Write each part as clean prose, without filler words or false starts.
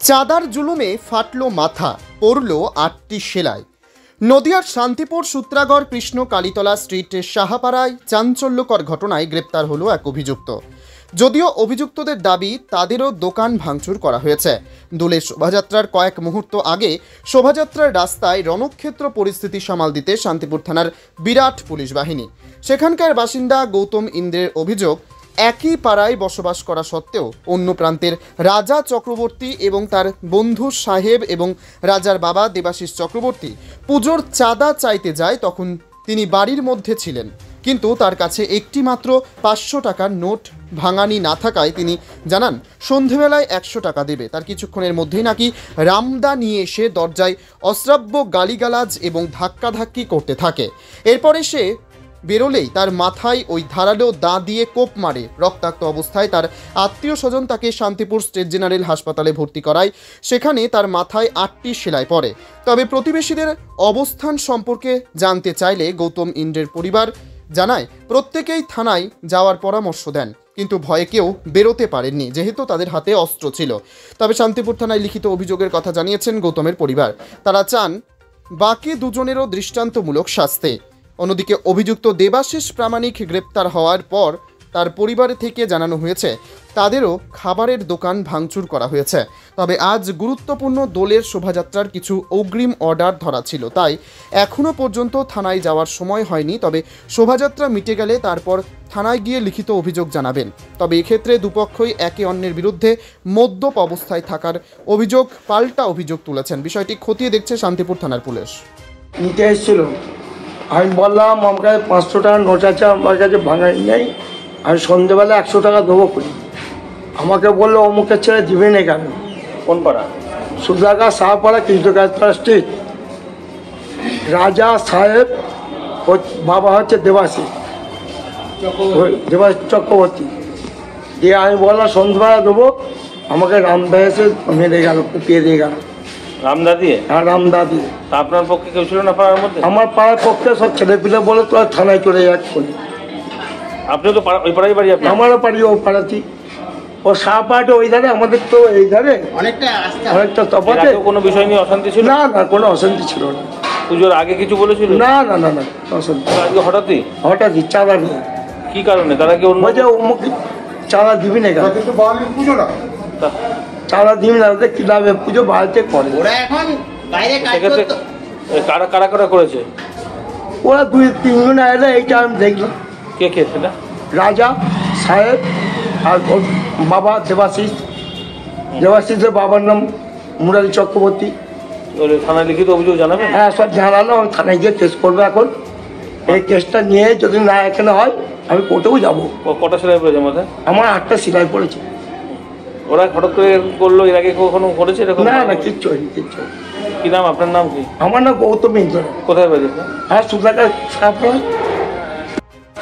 চাঁদার জুলুমে ফাটল মাথা, পড়ল ৮টি সেলাই। নদিয়ার শান্তিপুর সূত্রাগড় কৃষ্ণ কালীতলা স্ট্রিট সাহাপাড়ায় চাঞ্চল্যকর ঘটনায় গ্রেপ্তার হলো এক অভিযুক্ত। যদিও অভিযুক্তদের দাবি তাদেরও দোকান ভাঙচুর করা হয়েছে। দোলের শোভাযাত্রার কয়েক মুহূর্ত আগে শোভাযাত্রার রাস্তায় রণক্ষেত্র পরিস্থিতি সামাল দিতে শান্তিপুর থানার বিরাট পুলিশ বাহিনী। সেখানকার বাসিন্দা গৌতম ইন্দ্রের অভিযোগ, একই পাড়ায় বসবাস করা সত্ত্বেও অন্য প্রান্তের রাজা চক্রবর্তী এবং তার বন্ধু সাহেব এবং রাজার বাবা দেবাশিস চক্রবর্তী পুজোর চাঁদা চাইতে যায়, তখন তিনি বাড়ির মধ্যে ছিলেন, কিন্তু তার কাছে একটি মাত্র ৫০০ টাকার নোট ভাঙানি না থাকায় তিনি জানান সন্ধেবেলায় ১০০ টাকা দেবে। তার কিছুক্ষণের মধ্যেই নাকি রামদা নিয়ে এসে দরজায় অশ্রাব্য গালিগালাজ এবং ধাক্কাধাক্কি করতে থাকে। এরপরে সে বেরোলেই তার মাথায় ওই ধারালো দা দিয়ে কোপ মারে। রক্তাক্ত অবস্থায় তার আত্মীয় স্বজন তাকে শান্তিপুর স্টেট জেনারেল হাসপাতালে ভর্তি করায়। সেখানে তার মাথায় ৮টি সেলাই পড়ে। তবে প্রতিবেশীদের অবস্থান সম্পর্কে জানতে চাইলে গৌতম ইন্দ্রের পরিবার জানায় প্রত্যেকেই থানায় যাওয়ার পরামর্শ দেন, কিন্তু ভয়ে কেউ বেরোতে পারেননি যেহেতু তাদের হাতে অস্ত্র ছিল। তবে শান্তিপুর থানায় লিখিত অভিযোগের কথা জানিয়েছেন গৌতমের পরিবার। তারা চান বাকি দুজনেরও দৃষ্টান্তমূলক শাস্তি। অন্যদিকে অভিযুক্ত দেবাশিস প্রামাণিক গ্রেপ্তার হওয়ার পর তার পরিবার থেকে জানানো হয়েছে তাদেরও খাবারের দোকান ভাঙচুর করা হয়েছে। তবে আজ গুরুত্বপূর্ণ দোলের শোভাযাত্রার কিছু অগ্রিম অর্ডার ধরা ছিল, তাই এখনও পর্যন্ত থানায় যাওয়ার সময় হয়নি। তবে শোভাযাত্রা মিটে গেলে তারপর থানায় গিয়ে লিখিত অভিযোগ জানাবেন। তবে এক্ষেত্রে দুপক্ষই একে অন্যের বিরুদ্ধে মদ্যপ অবস্থায় থাকার পাল্টা অভিযোগ তুলেছেন। বিষয়টি খতিয়ে দেখছে শান্তিপুর থানার পুলিশ। নিতে এসেছিল, আমি বললাম আমার কাছে ৫০০ টাকার নোট আছে, আমার কাছে ভাঙাই নেই, আমি সন্ধ্যেবেলা ১০০ টাকা দেবো করি। আমাকে বললো অমুকের ছেলে দিবে না কেন? কোন পাড়া? সুজাগা সাহাপাড়া কৃষ্ণকালীতলা স্ট্রিট। রাজা সাহেব বাবা হচ্ছে দেবাশিস চক্রবর্তী। দিয়ে আমি বললাম সন্ধ্যেবেলা দেবো, আমাকে রামদা এসে মেরে গেল, কুপিয়ে দিয়ে গেল। রামদা দিয়ে? হ্যাঁ, রামদা দিয়ে। আপনার পক্ষে কেউ ছিল না পাড়ার মধ্যে? আমার পাড়ার পক্ষে সব ছেলেপিলে বলে তোরা থানায় চলে যাক বলে। আপনিও তো ওই পাড়াই বাড়ি? আমারও পাড়ি ও পাড়াতেই। ও সাহাপাড়াটা ওই ধারে, আমাদের তো এই ধারে অনেকটা তফাতে। কোনো বিষয় নিয়ে অশান্তি ছিল? না না, কোনো অশান্তি ছিল না। পুজোর আগে কিছু বলেছিল? না না না না, অশান্তি। আজকে হঠাৎই চাঁদা নিয়ে। কি কারণে? তারা কি অন্য অমুক চাঁদা দিবি না কেন? পুজো না, চাঁদা দিবি না, কিভাবে পুজো বাড়িতে করে? সেক্ষেত্রে কারা কারা কারা করেছে? ওরা ২-৩ জন এলে, এইটা আমি দেখলাম। কে কে সেটা? রাজা সাহেব আর বাবা দেবাশিসের বাবার নাম মুরারি চক্রবর্তী। থানায় লিখিত অভিযোগ জানাবেন? হ্যাঁ, সব জানালো। আমি থানায় গিয়ে কেস করবো এখন। এই কেসটা নিয়ে যদি না এখানে হয় আমি কোর্টেও যাবো। কটা সেলাই পড়েছে মাথায়? আমার ৮টা সেলাই পড়েছে। ওরা হঠাৎ করে করলো? এর আগে কখনো করেছে এরকম? না না, কিচ্ছু হয়নি, কিচ্ছু হয়নি। কি নাম আপনার? নাম কি? আমার নাম গৌতম ইন্দ্র। কোথায় বাড়ি? হ্যাঁ, সুজাগা সাহাপাড়া।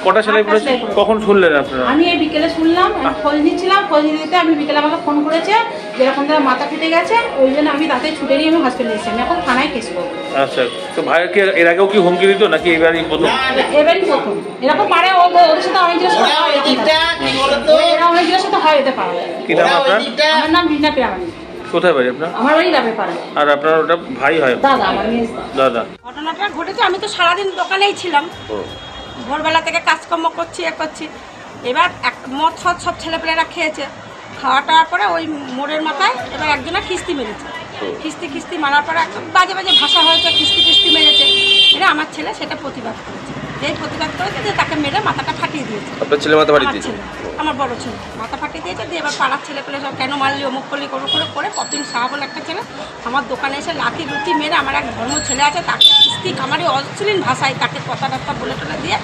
কটা সেলাই পড়েছে? কখন শুনলেন আপনারা? আমি এই বিকেলে শুনলাম, খোঁজ নিচ্ছিলাম। খোঁজ নিতে আমি বিকেলে আমাকে ফোন করেছে যেরকম তার মাথা ফেটে গেছে, ওই জন্য আমি তাতে ছুটে নিয়ে আমি হসপিটালে এসেছি। আমি এখন থানায় কেস করবো। আচ্ছা, তো ভাইয়ের কি এর আগেও কি হুমকি দিত নাকি এবারই প্রথম? এবারই প্রথম। এরকম পারে ওদের সাথে অনেকজনের সাথে হয়, অনেকজনের সাথে হয়, এতে পারে। কি নাম আপনার? আমার নাম রিনা প্রামাণিক। কোথায় বাড়ি আপনার? আমার বাড়ি যাবে পারে। আর আপনার ওটা ভাই হয়? দাদা, আমার মেয়ে দাদা। ঘটনাটা ঘটেছে, আমি তো সারাদিন দোকানেই ছিলাম, ভোরবেলা থেকে কাজকর্ম করছি, করছি। এবার মদ সব ছেলেপেলেরা খেয়েছে। খাওয়া টাওয়ার পরে ওই মোড়ের মাথায় এবার একজনের খিস্তি মেরেছে। খিস্তি মারার পরে একদম বাজে বাজে ভাষা হয়েছে, খিস্তি মেরেছে। এটা আমার ছেলে সেটা প্রতিবাদ করেছে। এই প্রতিবাদ করেছে যে তাকে মেরে মাথাটা ফাটিয়ে দিয়েছে। আপনার ছেলে মাথা ফাটিয়ে দিয়েছে? আমার বড় ছেলে মাথা ফাটিয়ে দিয়েছে। দিয়ে এবার পাড়ার ছেলেপেলে সব কেন মারলি, অমুক করলি, করে কতদিন সাহা বলে একটা ছেলে আমার দোকানে এসে লাঠি রুটি মেরে, আমার এক ধর্ম ছেলে আছে তাকে খিস্তি কামারি অশ্লীল ভাষায় তাকে কথা বলে দিয়ে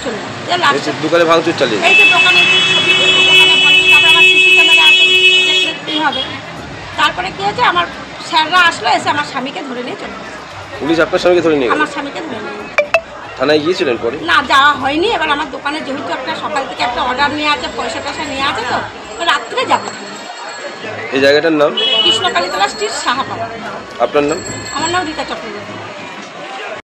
চলে যায়। দোকানে ভাঙচুর চালিয়ে এই যে দোকানে ছবি, দোকানে ভাঙচুর, তারপরে আমার সিসি ক্যামেরা আছে, দেখতেই হবে। তারপরে কি হয়েছে, আমার স্যাররা আসলো, এসে আমার স্বামীকে ধরে নিয়ে চলে গেছে। পুলিশ আপনার স্বামীকে ধরে নিয়ে গেছে? আমার স্বামীকে ধরে নিয়ে গেছে। থানায় গিয়েছিলেন পরে? না, যাওয়া হয়নি। এবার আমার দোকানে যেহেতু একটা সকাল থেকে একটা অর্ডার নিয়ে আছে, পয়সা নিয়ে আছে, তো রাত্রে যাবো। এই জায়গাটার নাম? কৃষ্ণ কালীতলা স্ট্রিট, সাহাপাড়া। আপনার নাম? আমার নাম রীতা চক্রবর্তী।